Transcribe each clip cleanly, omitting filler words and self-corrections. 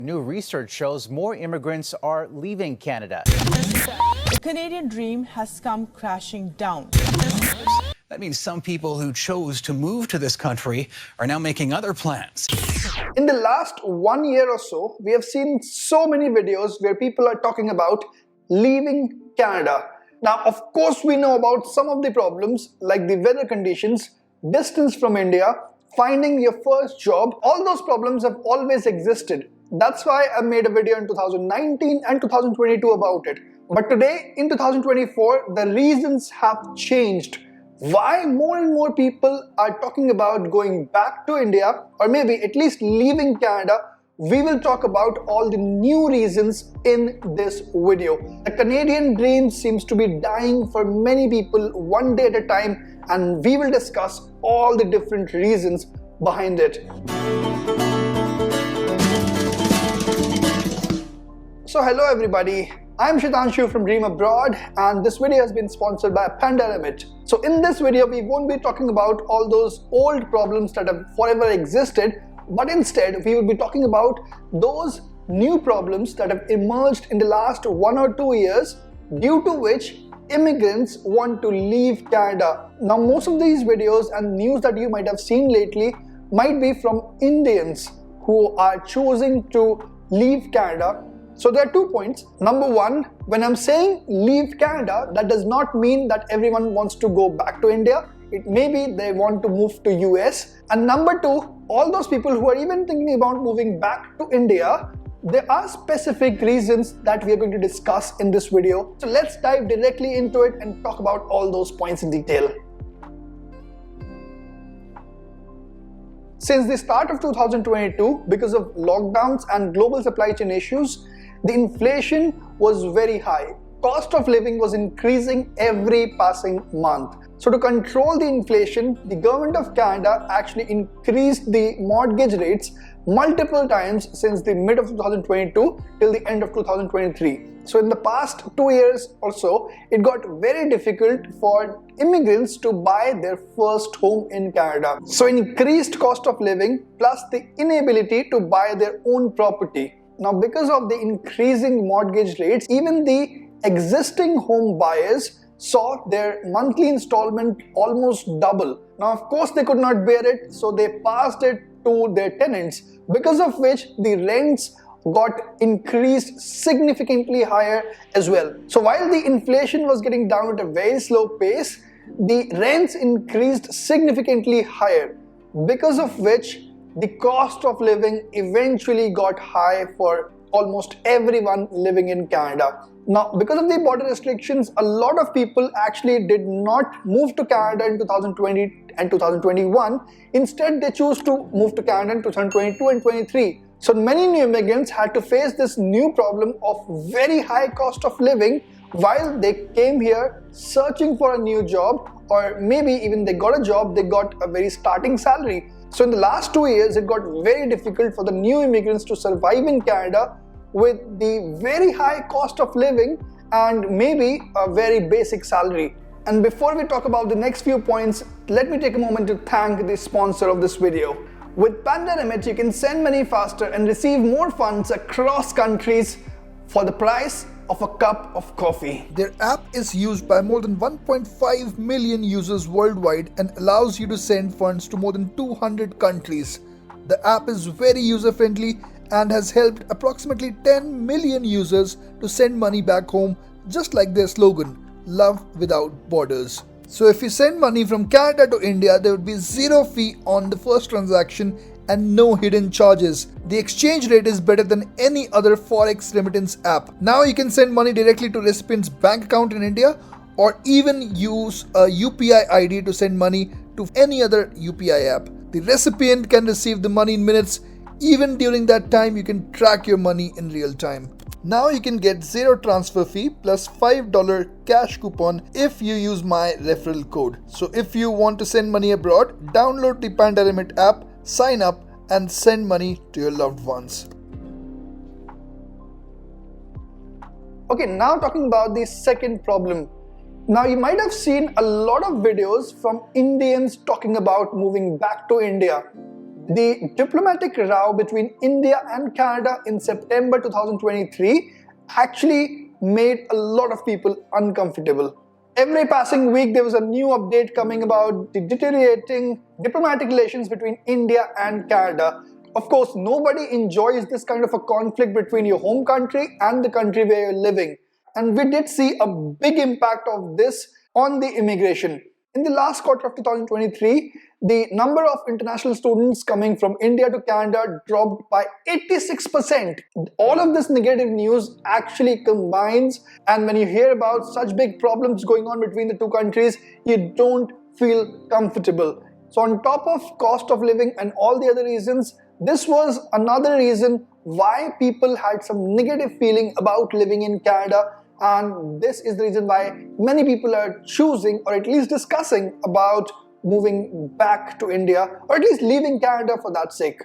New research shows more immigrants are leaving Canada. The Canadian dream has come crashing down. That means some people who chose to move to this country are now making other plans. In the last 1 year or so, we have seen so many videos where people are talking about leaving Canada. Now, of course, we know about some of the problems like the weather conditions, distance from India, finding your first job. All those problems have always existed. That's why I made a video in 2019 and 2022 about it. But today, in 2024, the reasons have changed. Why more and more people are talking about going back to India, or maybe at least leaving Canada, we will talk about all the new reasons in this video. The Canadian dream seems to be dying for many people one day at a time, and we will discuss all the different reasons behind it. So hello everybody, I'm Sheetanshu from Dream Abroad, and this video has been sponsored by PANDA REMIT. So in this video, we won't be talking about all those old problems that have forever existed, but instead we will be talking about those new problems that have emerged in the last 1 or 2 years, due to which immigrants want to leave Canada. Now, most of these videos and news that you might have seen lately might be from Indians who are choosing to leave Canada. So there are 2 points. Number one, when I'm saying leave Canada, that does not mean that everyone wants to go back to India. It may be they want to move to US. And number two, all those people who are even thinking about moving back to India, there are specific reasons that we are going to discuss in this video. So let's dive directly into it and talk about all those points in detail. Since the start of 2022, because of lockdowns and global supply chain issues, the inflation was very high. Cost of living was increasing every passing month. So to control the inflation, the government of Canada actually increased the mortgage rates multiple times since the mid of 2022 till the end of 2023. So in the past 2 years or so, it got very difficult for immigrants to buy their first home in Canada. So increased cost of living plus the inability to buy their own property. Now, because of the increasing mortgage rates, even the existing home buyers saw their monthly installment almost double. Now, of course, they could not bear it, so they passed it to their tenants, because of which the rents got increased significantly higher as well. So while the inflation was getting down at a very slow pace, the rents increased significantly higher, because of which the cost of living eventually got high for almost everyone living in Canada. Now, because of the border restrictions, a lot of people actually did not move to Canada in 2020 and 2021. Instead, they chose to move to Canada in 2022 and 23. So many new immigrants had to face this new problem of very high cost of living while they came here searching for a new job, or maybe even they got a job, they got a very starting salary. So in the last 2 years, it got very difficult for the new immigrants to survive in Canada with the very high cost of living and maybe a very basic salary. And before we talk about the next few points, let me take a moment to thank the sponsor of this video. With PANDA REMIT, you can send money faster and receive more funds across countries for the price of a cup of coffee. Their app is used by more than 1.5 million users worldwide and allows you to send funds to more than 200 countries. The app is very user-friendly and has helped approximately 10 million users to send money back home, just like their slogan, "Love without borders." So if you send money from Canada to India, there would be zero fee on the first transaction and no hidden charges. The exchange rate is better than any other forex remittance app. Now you can send money directly to recipient's bank account in India, or even use a UPI ID to send money to any other UPI app. The recipient can receive the money in minutes. Even during that time, you can track your money in real time. Now you can get zero transfer fee plus $5 cash coupon if you use my referral code. So if you want to send money abroad, download the PANDA REMIT app, sign up and send money to your loved ones. Okay, now talking about the second problem. Now you might have seen a lot of videos from Indians talking about moving back to India. The diplomatic row between India and Canada in September 2023 actually made a lot of people uncomfortable. Every passing week there was a new update coming about the deteriorating diplomatic relations between India and Canada. Of course, nobody enjoys this kind of a conflict between your home country and the country where you're living. And we did see a big impact of this on the immigration. In the last quarter of 2023, the number of international students coming from India to Canada dropped by 86%. All of this negative news actually combines, and when you hear about such big problems going on between the two countries, you don't feel comfortable. So on top of cost of living and all the other reasons, this was another reason why people had some negative feeling about living in Canada. And this is the reason why many people are choosing, or at least discussing, about moving back to India, or at least leaving Canada for that sake.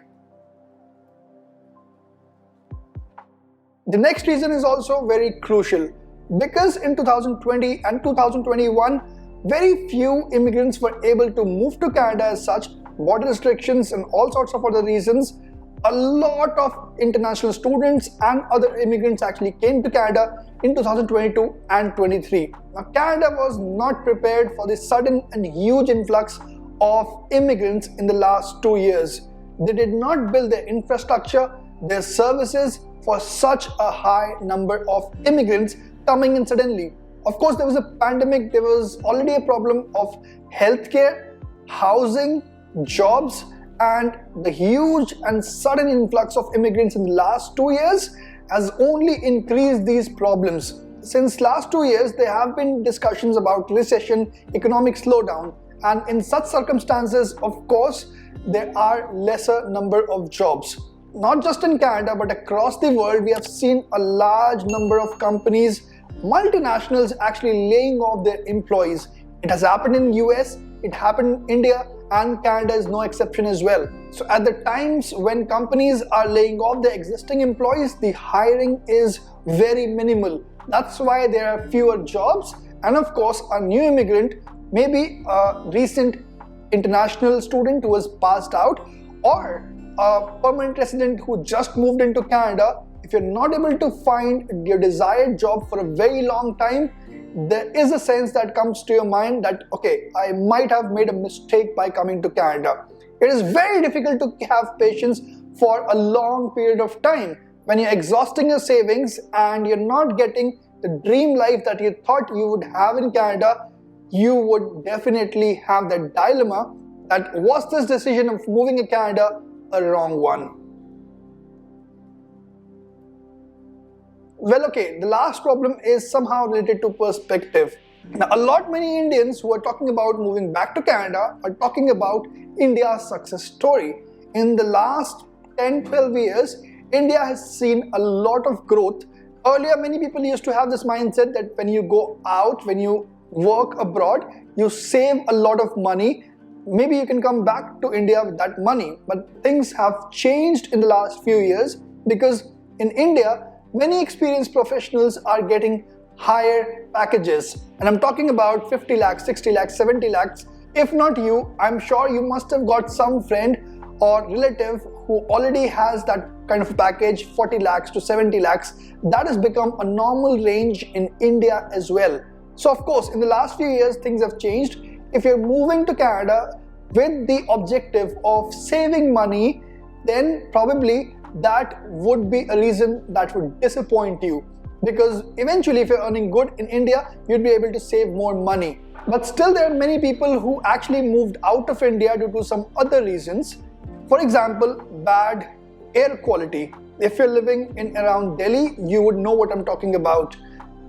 The next reason is also very crucial, because in 2020 and 2021, very few immigrants were able to move to Canada as such, border restrictions and all sorts of other reasons. A lot of international students and other immigrants actually came to Canada in 2022 and 23. Now, Canada was not prepared for the sudden and huge influx of immigrants in the last 2 years. They did not build their infrastructure, their services for such a high number of immigrants coming in suddenly. Of course, there was a pandemic, there was already a problem of healthcare, housing, jobs, and the huge and sudden influx of immigrants in the last 2 years has only increased these problems. Since last 2 years, there have been discussions about recession, economic slowdown, and in such circumstances, of course, there are lesser number of jobs. Not just in Canada, but across the world, we have seen a large number of companies, multinationals actually laying off their employees. It has happened in US, it happened in India, and Canada is no exception as well. So at the times when companies are laying off their existing employees, the hiring is very minimal. That's why there are fewer jobs, and of course a new immigrant, maybe a recent international student who has passed out, or a permanent resident who just moved into Canada, if you're not able to find your desired job for a very long time, there is a sense that comes to your mind that, okay, I might have made a mistake by coming to Canada. It is very difficult to have patience for a long period of time. When you're exhausting your savings and you're not getting the dream life that you thought you would have in Canada, you would definitely have that dilemma that, was this decision of moving to Canada a wrong one? Well, okay, the last problem is somehow related to perspective. Now, many Indians who are talking about moving back to Canada are talking about India's success story. In the last 10-12 years, India has seen a lot of growth. Earlier, many people used to have this mindset that when you go out, when you work abroad, you save a lot of money. Maybe you can come back to India with that money. But things have changed in the last few years, because in India, many experienced professionals are getting higher packages. And I'm talking about 50 lakhs, 60 lakhs, 70 lakhs. If not you, I'm sure you must have got some friend or relative who already has that kind of package, 40 lakhs to 70 lakhs. That has become a normal range in India as well. So of course, in the last few years, things have changed. If you're moving to Canada with the objective of saving money, then probably that would be a reason that would disappoint you, because eventually if you're earning good in India, you'd be able to save more money. But still, there are many people who actually moved out of India due to some other reasons. For example, bad air quality. If you're living in around Delhi, you would know what I'm talking about.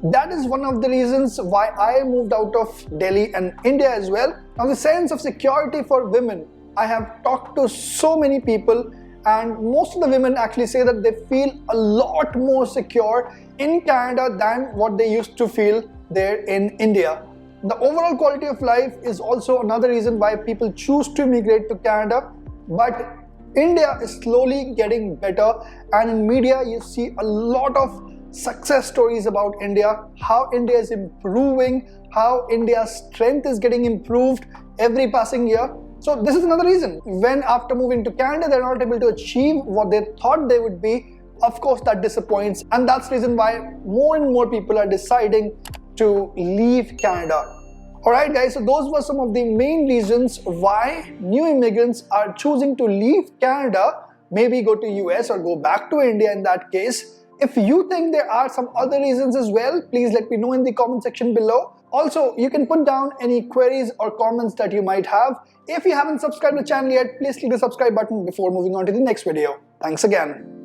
That is one of the reasons why I moved out of Delhi and India as well. Now, the sense of security for women, I have talked to so many people, and most of the women actually say that they feel a lot more secure in Canada than what they used to feel there in India. The overall quality of life is also another reason why people choose to immigrate to Canada. But India is slowly getting better, and in media you see a lot of success stories about India, how India is improving, how India's strength is getting improved every passing year. So this is another reason. When after moving to Canada, they're not able to achieve what they thought they would be, of course that disappoints, and that's the reason why more and more people are deciding to leave Canada. Alright guys, so those were some of the main reasons why new immigrants are choosing to leave Canada, maybe go to US or go back to India in that case. If you think there are some other reasons as well, please let me know in the comment section below. Also, you can put down any queries or comments that you might have. If you haven't subscribed to the channel yet, please click the subscribe button before moving on to the next video. Thanks again.